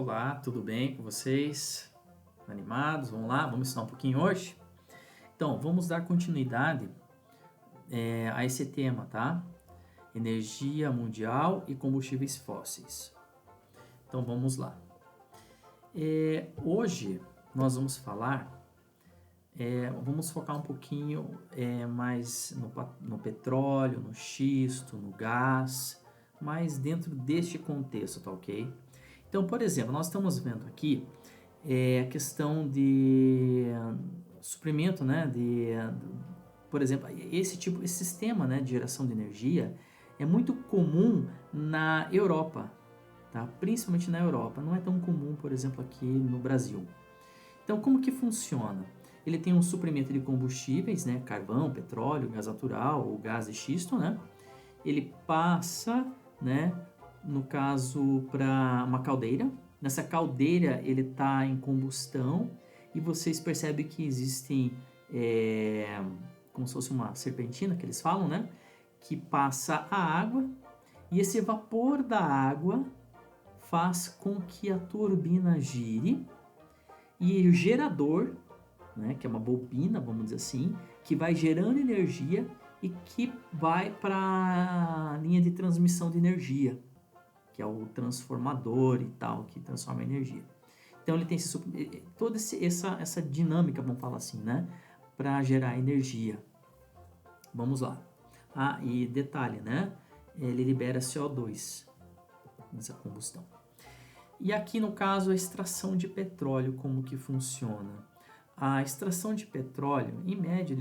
Olá, tudo bem com vocês? Animados? Vamos lá? Vamos estudar um pouquinho hoje? Então, vamos dar continuidade a esse tema, tá? Energia mundial e combustíveis fósseis. Então, vamos lá. Hoje nós vamos falar, vamos focar um pouquinho mais no petróleo, no xisto, no gás, mas dentro deste contexto, tá ok? Então, por exemplo, nós estamos vendo aqui a questão de suprimento, né, por exemplo, esse sistema, né, de geração de energia é muito comum na Europa, tá? Principalmente na Europa, não é tão comum, por exemplo, aqui no Brasil. Então, como que funciona? Ele tem um suprimento de combustíveis, né, carvão, petróleo, gás natural ou gás de xisto, né? Ele passa, né, no caso, para uma caldeira. Nessa caldeira ele está em combustão e vocês percebem que existem como se fosse uma serpentina que eles falam, né? Que passa a água e esse vapor da água faz com que a turbina gire e o gerador, né, que é uma bobina, vamos dizer assim, que vai gerando energia e que vai para a linha de transmissão de energia, que é o transformador e tal, que transforma a energia. Então ele tem toda essa dinâmica, vamos falar assim, né, para gerar energia. Vamos lá. Ah, e detalhe, né, ele libera CO2 nessa combustão. E aqui no caso a extração de petróleo, como que funciona? A extração de petróleo, em média,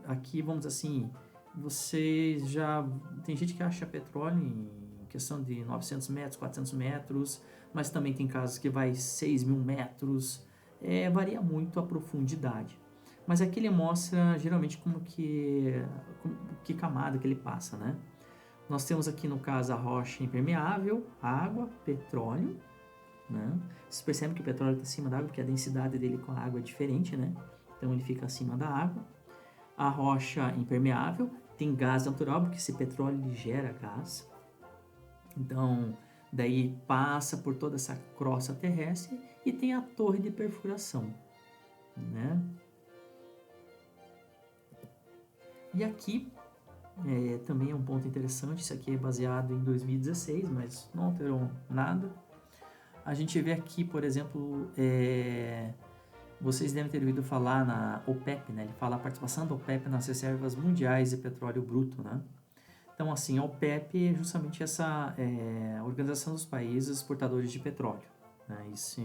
aqui vamos dizer assim, vocês já... Tem gente que acha petróleo em questão de 900 metros, 400 metros, mas também tem casos que vai 6.000 metros, varia muito a profundidade. Mas aqui ele mostra geralmente que camada que ele passa, né? Nós temos aqui no caso a rocha impermeável, água, petróleo, né? Vocês percebem que o petróleo está acima da água porque a densidade dele com a água é diferente, né? Então ele fica acima da água. A rocha impermeável tem gás natural, porque esse petróleo ele gera gás. Então, daí passa por toda essa crosta terrestre e tem a torre de perfuração, né? E aqui também é um ponto interessante, isso aqui é baseado em 2016, mas não alterou nada. A gente vê aqui, por exemplo, vocês devem ter ouvido falar na OPEP, né? Ele fala a participação da OPEP nas reservas mundiais de petróleo bruto, né? Então, assim, a OPEP é justamente essa organização dos países exportadores de petróleo, né? Isso,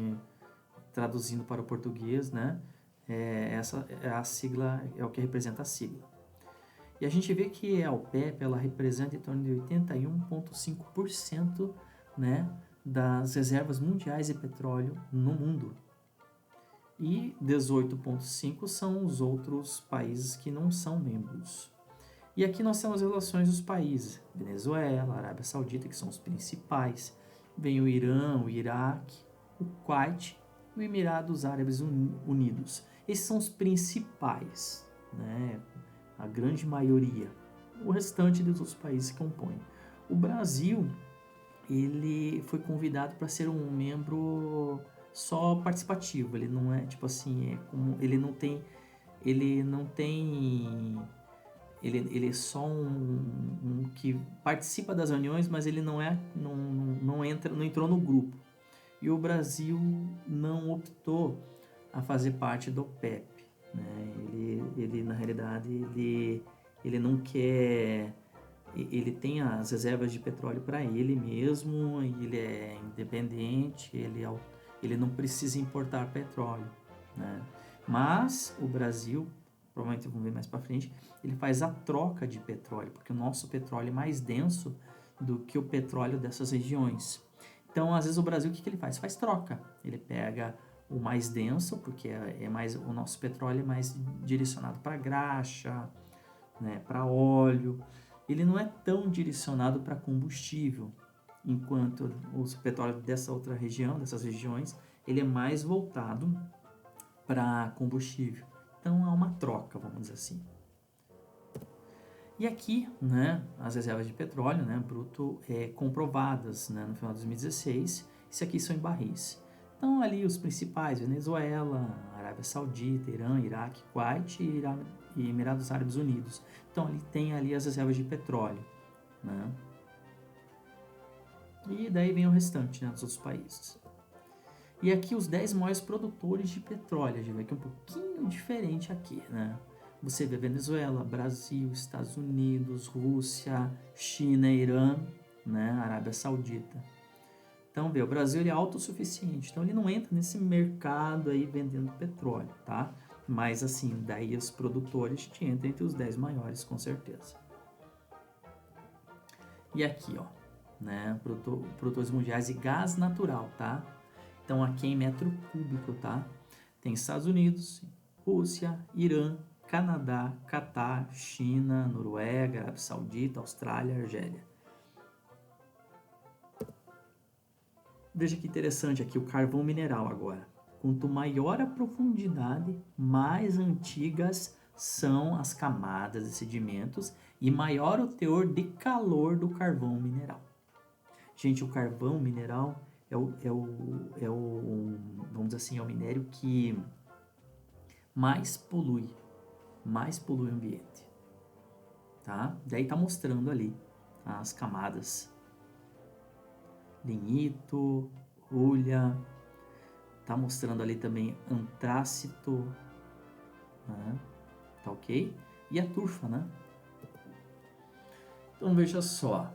traduzindo para o português, né? Essa é a sigla, é o que representa a sigla. E a gente vê que a OPEP, ela representa em torno de 81,5%, né, das reservas mundiais de petróleo no mundo. E 18,5% são os outros países que não são membros. E aqui nós temos as relações dos países, Venezuela, Arábia Saudita, que são os principais, vem o Irã, o Iraque, o Kuwait e o Emirados Árabes Unidos. Esses são os principais, né? A grande maioria. O restante dos outros países que compõem. O Brasil, ele foi convidado para ser um membro só participativo. Ele não é tipo assim, ele é só um que participa das reuniões, mas ele não entrou no grupo. E o Brasil não optou a fazer parte do OPEP, né? Ele na realidade ele não quer, ele tem as reservas de petróleo para ele mesmo, ele é independente, ele não precisa importar petróleo, né? Mas o Brasil, provavelmente vamos ver mais para frente, ele faz a troca de petróleo, porque o nosso petróleo é mais denso do que o petróleo dessas regiões. Então, às vezes o Brasil, o que ele faz? Faz troca. Ele pega o mais denso, porque o nosso petróleo é mais direcionado para graxa, né, para óleo. Ele não é tão direcionado para combustível, enquanto o petróleo dessa outra região, dessas regiões, ele é mais voltado para combustível. Então há uma troca, vamos dizer assim. E aqui, né, as reservas de petróleo, né, bruto, comprovadas, né, no final de 2016, Isso aqui são em barris. Então, ali os principais, Venezuela, Arábia Saudita, Irã, Iraque, Kuwait e Emirados Árabes Unidos. Então, ali tem ali as reservas de petróleo, né? E daí vem o restante, né, dos outros países. E aqui os 10 maiores produtores de petróleo. A gente vê que é um pouquinho diferente aqui, né? Você vê Venezuela, Brasil, Estados Unidos, Rússia, China, Irã, né, Arábia Saudita. Então, vê, o Brasil ele é autossuficiente, então ele não entra nesse mercado aí vendendo petróleo, tá? Mas assim, daí os produtores te entram entre os 10 maiores, com certeza. E aqui, ó, né, produtores mundiais de gás natural, tá? Então, aqui em metro cúbico, tá? Tem Estados Unidos, Rússia, Irã, Canadá, Catar, China, Noruega, Arábia Saudita, Austrália, Argélia. Veja que interessante aqui o carvão mineral agora. Quanto maior a profundidade, mais antigas são as camadas de sedimentos e maior o teor de calor do carvão mineral. Gente, o carvão mineral vamos dizer assim, é o minério que mais polui o ambiente, tá? Daí tá mostrando ali as camadas, lignito, rolha, tá mostrando ali também antrácito, né? Tá ok? E a turfa, né? Então veja só,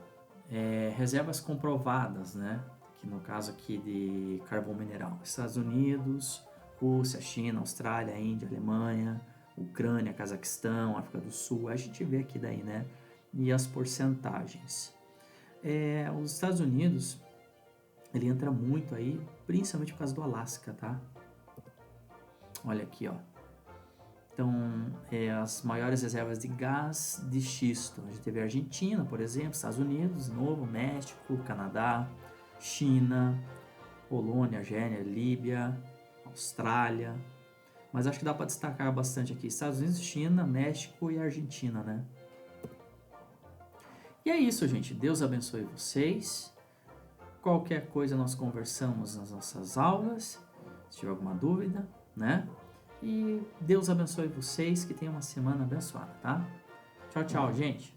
reservas comprovadas, né? Que no caso aqui de carvão mineral, Estados Unidos, Rússia, China, Austrália, Índia, Alemanha, Ucrânia, Cazaquistão, África do Sul, a gente vê aqui daí, né? E as porcentagens. Os Estados Unidos, ele entra muito aí, principalmente por causa do Alasca, tá? Olha aqui, ó. Então, as maiores reservas de gás de xisto. A gente teve a Argentina, por exemplo, Estados Unidos, de novo, México, Canadá, China, Polônia, Argélia, Líbia, Austrália. Mas acho que dá para destacar bastante aqui Estados Unidos, China, México e Argentina, né? E é isso, gente. Deus abençoe vocês. Qualquer coisa nós conversamos nas nossas aulas. Se tiver alguma dúvida, né? E Deus abençoe vocês, que tenham uma semana abençoada, tá? Tchau, tchau, gente.